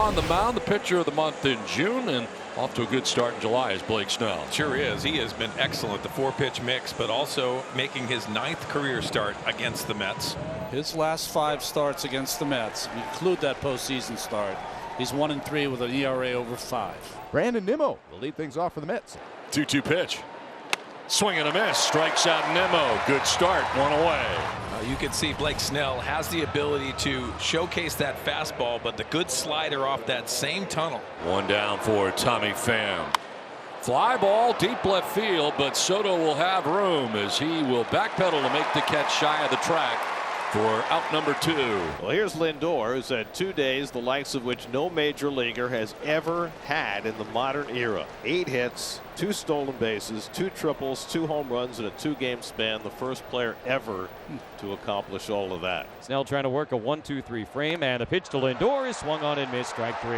on the mound, the pitcher of the month in June, and off to a good start in July is Blake Snell. Sure is. He has been excellent, the 4-pitch mix, but also making his 9th career start against the Mets. His last 5 starts against the Mets, include that postseason start, he's 1-3 with an ERA over 5. Brandon Nimmo will lead things off for the Mets. 2-2 pitch. Swing and a miss. Strikes out Nimmo. Good start. 1 away. You can see Blake Snell has the ability to showcase that fastball, but the good slider off that same tunnel. 1 down for Tommy Pham. Fly ball deep left field, but Soto will have room as he will backpedal to make the catch shy of the track for out number 2. Well, here's Lindor, who's had 2 days, the likes of which no major leaguer has ever had in the modern era. 8 hits, 2 stolen bases, 2 triples, 2 home runs in a 2-game span. The first player ever to accomplish all of that. Snell trying to work a 1-2-3 frame, and the pitch to Lindor is swung on and missed. Strike 3.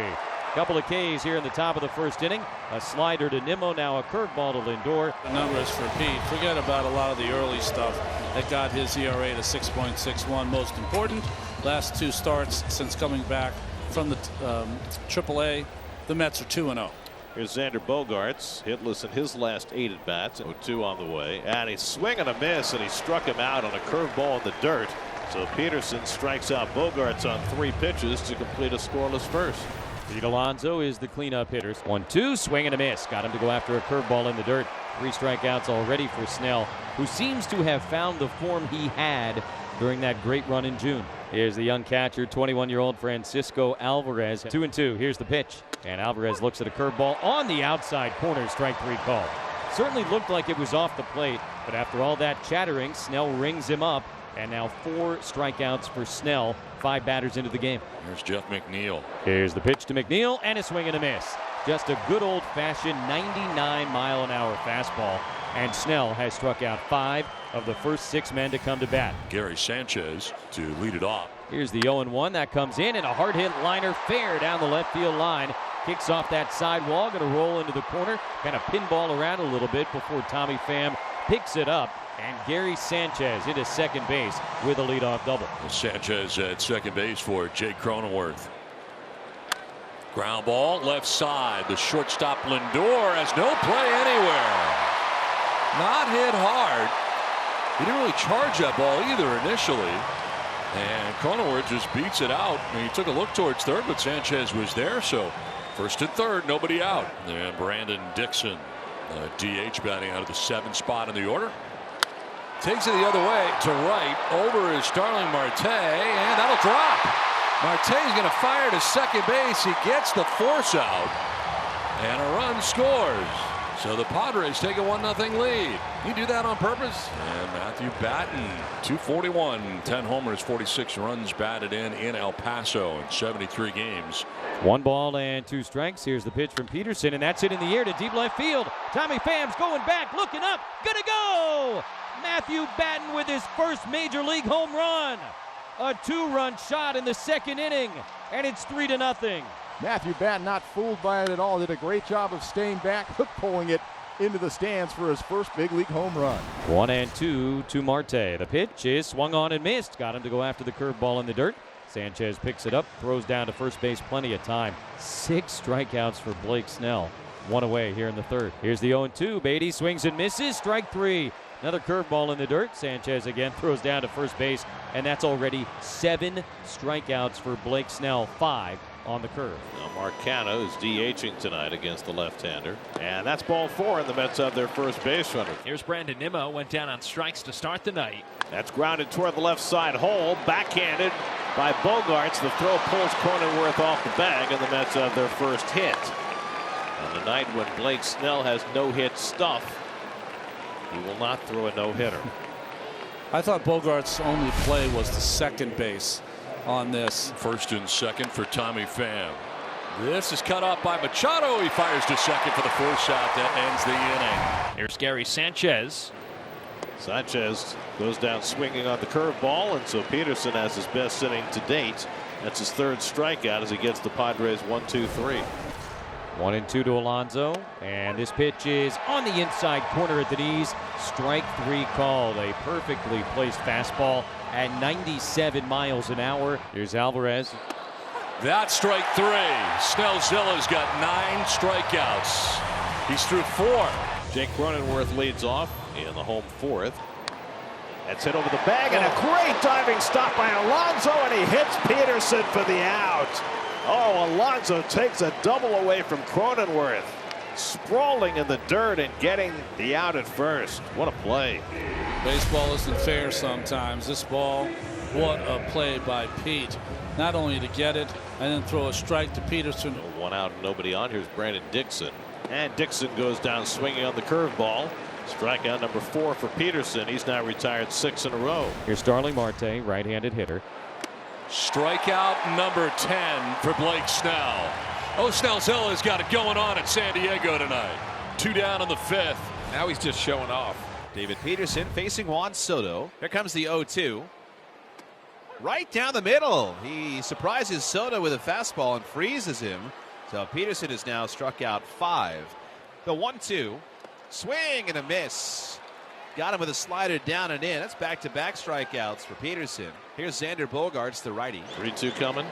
Couple of Ks here in the top of the first inning. A slider to Nimmo, now a curveball to Lindor. The numbers for Pete. Forget about a lot of the early stuff that got his ERA to 6.61. Most important, last 2 starts since coming back from the AAA, the Mets are 2-0. Here's Xander Bogaerts, hitless in his last 8 at bats. 0-2 on the way, and he's swinging a miss, and he struck him out on a curveball in the dirt. So Peterson strikes out Bogaerts on 3 pitches to complete a scoreless first. Pete Alonso is the cleanup hitter. 1-2, swing and a miss. Got him to go after a curveball in the dirt. 3 strikeouts already for Snell, who seems to have found the form he had during that great run in June. Here's the young catcher, 21-year-old Francisco Alvarez. 2-2. Here's the pitch. And Alvarez looks at a curveball on the outside corner. Strike 3 call. Certainly looked like it was off the plate, but after all that chattering, Snell rings him up. And now 4 strikeouts for Snell, 5 batters into the game. Here's Jeff McNeil. Here's the pitch to McNeil, and a swing and a miss. Just a good old-fashioned 99-mile-an-hour fastball. And Snell has struck out 5 of the first 6 men to come to bat. Gary Sanchez to lead it off. Here's the 0-1. That comes in, and a hard-hit liner fair down the left field line. Kicks off that sidewall, going to roll into the corner. Kind of pinball around a little bit before Tommy Pham picks it up. And Gary Sanchez into second base with a leadoff double. Sanchez at second base for Jake Cronenworth. Ground ball left side. The shortstop Lindor has no play anywhere. Not hit hard. He didn't really charge that ball either initially. And Cronenworth just beats it out. And he took a look towards third, but Sanchez was there. So first and third, nobody out. And Brandon Dixon, DH, batting out of the 7th spot in the order. Takes it the other way to right. Over is Starling Marte, and that'll drop. Marte's going to fire to second base. He gets the force out, and a run scores. So the Padres take a 1-0 lead. He do that on purpose. And Matthew Batten, 241, 10 homers, 46 runs batted in El Paso in 73 games. 1 ball and 2 strikes. Here's the pitch from Peterson, and that's it in the air to deep left field. Tommy Pham's going back, looking up, gonna go! Matthew Batten with his first major league home run. A 2-run shot in the 2nd inning, and it's 3-0. Matthew Batten not fooled by it at all. Did a great job of staying back, hook pulling it into the stands for his first big league home run. 1-2 to Marte. The pitch is swung on and missed. Got him to go after the curveball in the dirt. Sanchez picks it up, throws down to first base, plenty of time. 6 strikeouts for Blake Snell. 1 away here in the 3rd. Here's the 0-2. Beatty swings and misses. Strike 3. Another curveball in the dirt. Sanchez again throws down to first base, and that's already 7 strikeouts for Blake Snell, 5 on the curve. Now Marcano is DHing tonight against the left-hander, and that's ball 4, and the Mets have their first base runner. Here's Brandon Nimmo, went down on strikes to start the night. That's grounded toward the left side hole, backhanded by Bogaerts. The throw pulls Cronenworth off the bag, and the Mets have their first hit. On the night when Blake Snell has no-hit stuff, he will not throw a no-hitter. I thought Bogaerts' only play was the second base on this. First and second for Tommy Pham. This is cut off by Machado. He fires to second for the force out that ends the inning. Here's Gary Sanchez. Sanchez goes down swinging on the curveball, and so Peterson has his best inning to date. That's his 3rd strikeout as he gets the Padres 1-2-3. 1-2 to Alonso, and this pitch is on the inside corner at the knees. Strike 3 called. A perfectly placed fastball at 97 miles an hour. Here's Alvarez. That's strike 3. Snellzilla's got 9 strikeouts. He's through 4. Jake Cronenworth leads off in the home 4th. That's hit over the bag, and a great diving stop by Alonso, and he hits Peterson for the out. Oh, Alonso takes a double away from Cronenworth. Sprawling in the dirt and getting the out at first. What a play. Baseball isn't fair sometimes. This ball, what a play by Pete. Not only to get it and then throw a strike to Peterson. 1 out, nobody on. Here's Brandon Dixon. And Dixon goes down swinging on the curveball. Strikeout number 4 for Peterson. He's now retired 6 in a row. Here's Starling Marte, right-handed hitter. Strikeout number 10 for Blake Snell. Oh, Snellzilla's got it going on at San Diego tonight. 2 down in the 5th. Now he's just showing off. David Peterson facing Juan Soto. Here comes the 0-2. Right down the middle. He surprises Soto with a fastball and freezes him. So Peterson is now struck out 5. The 1-2. Swing and a miss. Got him with a slider down and in. That's back-to-back strikeouts for Peterson. Here's Xander Bogaerts, the righty. 3-2 coming.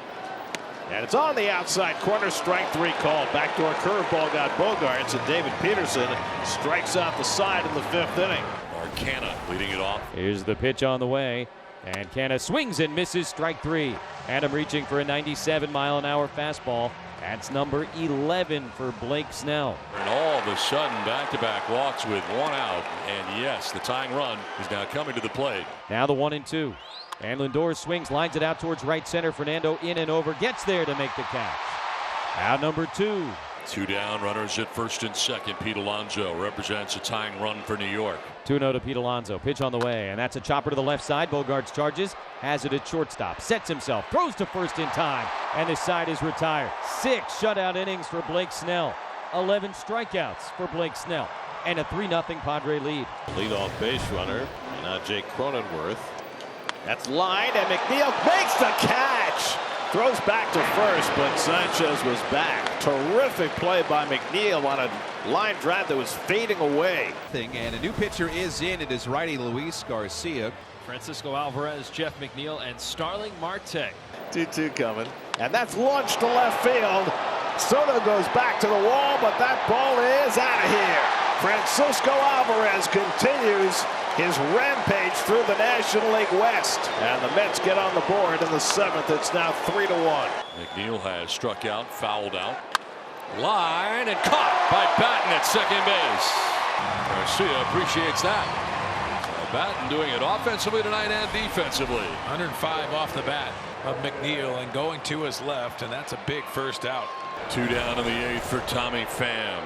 And it's on the outside corner. Strike 3 call. Backdoor curveball got Bogaerts, and David Peterson strikes out the side in the 5th inning. Canna leading it off. Here's the pitch on the way. And Canna swings and misses, strike 3. Adam reaching for a 97-mile-an-hour fastball. That's number 11 for Blake Snell. And all of a sudden, back-to-back walks with 1 out. And yes, the tying run is now coming to the plate. Now the 1-2. And Lindor swings, lines it out towards right center. Fernando in and over, gets there to make the catch. Out number 2. 2 down, runners at first and second. Pete Alonso represents a tying run for New York. 2-0 to Pete Alonso. Pitch on the way, and that's a chopper to the left side. Bogaerts charges, has it at shortstop, sets himself, throws to first in time, and his side is retired. 6 shutout innings for Blake Snell. 11 strikeouts for Blake Snell, and a 3-0 Padre lead. Leadoff base runner, and now Jake Cronenworth. That's lined, and McNeil makes the catch. Throws back to first, but Sanchez was back. Terrific play by McNeil on a line drive that was fading away. And a new pitcher is in. It is righty Luis Garcia. Francisco Alvarez, Jeff McNeil, and Starling Marte. 2-2 coming. And that's launched to left field. Soto goes back to the wall, but that ball is out of here. Francisco Alvarez continues his rampage through the National League West. And the Mets get on the board in the 7th. It's now 3-1. McNeil has struck out, fouled out. Line and caught by Batten at second base. Garcia appreciates that. Batten doing it offensively tonight and defensively. 105 off the bat of McNeil and going to his left, and that's a big first out. 2 down in the 8th for Tommy Pham.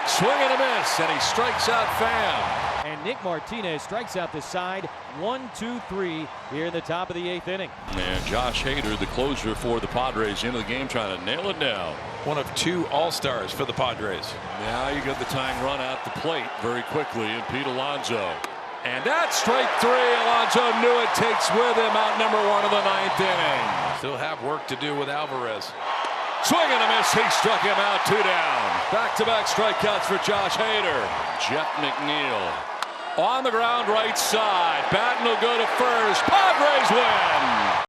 Swing and a miss, and he strikes out Pham. And Nick Martinez strikes out the side. 1-2-3 here in the top of the 8th inning. And Josh Hader, the closer for the Padres, into the game trying to nail it down. One of 2 all-stars for the Padres. Now you got the tying run at the plate very quickly, and Pete Alonso. And that's strike 3. Alonso knew it, takes with him out number 1 of the 9th inning. Still have work to do with Alvarez. Swing and a miss. He struck him out. 2 down. Back-to-back strikeouts for Josh Hader. Jeff McNeil on the ground right side. Batten will go to first. Padres win.